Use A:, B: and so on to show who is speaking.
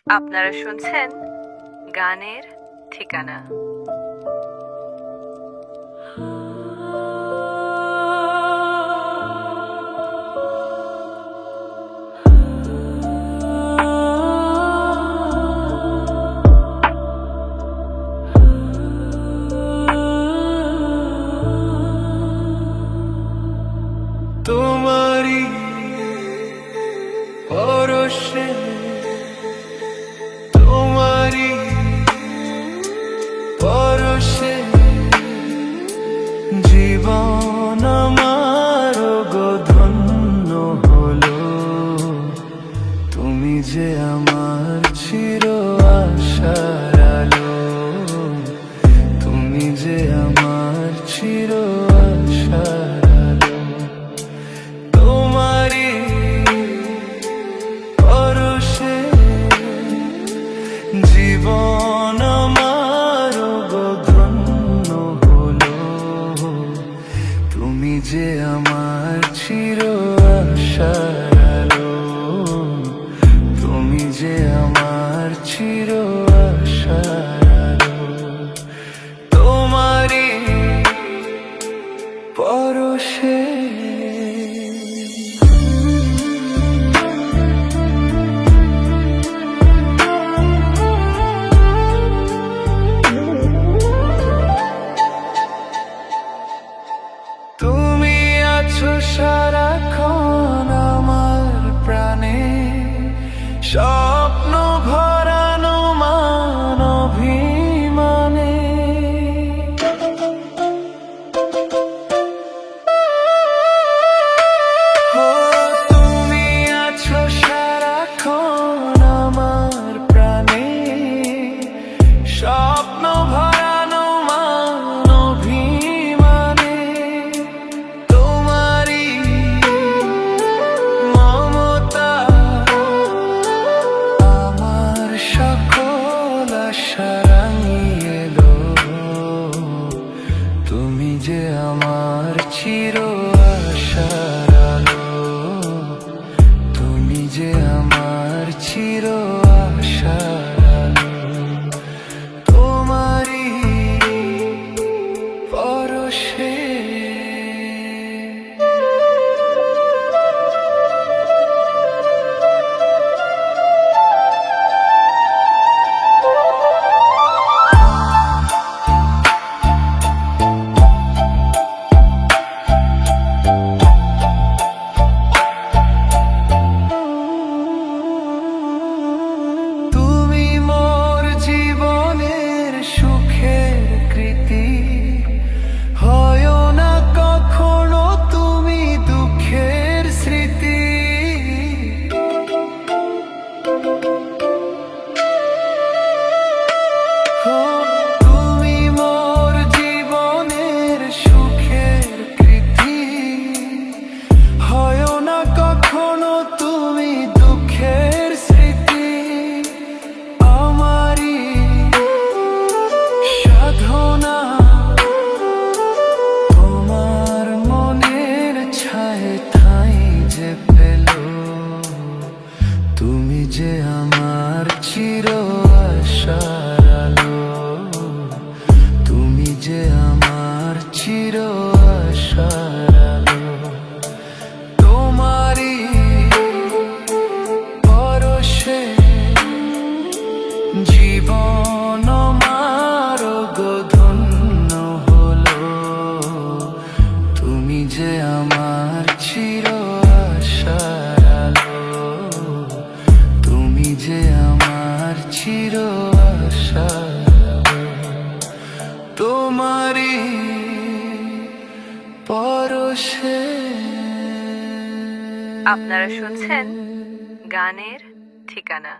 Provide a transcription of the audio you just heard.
A: আপনারা শুনছেন গানের ঠিকানা।
B: তোমারি পরশে তোমারি পরশে জীবন আমার গো ধন্য হলো। তুমি যে আমার চির আশার আলো, তুমি যে আমার চির আশার আলো। তোমারি পরশে জীবন আমার গো ধন্য হলো। তুমি যে আমার চির আশার আলো, তুমি যে আমার চির আশার আলো। তোমারি পরশে তুমি আছো সারাক্ষণ আমার প্রাণে, স্বপ্ন ভরানো মান অভিমানে। তুমি আছো সারাক্ষণ আমার প্রাণে, স্বপ্ন ভরানো মান অভিমানে। তোমারি মমতা আমার সকল আশা রাঙিয়ে এলো। তুমি যে আমার চির আশার আলো, তুমি যে আমার চির আশার আলো। তোমারি পরশে তুমি যে আমার চির আশার আলো, তুমি যে আমার চির আশার আলো। তোমারি পরশে জীবন আমার গো ধন্য হলো। তুমি যে আমার চির আশার আলো, তুমি যে আমার চির আশার আলো। তোমারি পরশে।
A: আপনারা শুনছেন গানের ঠিকানা।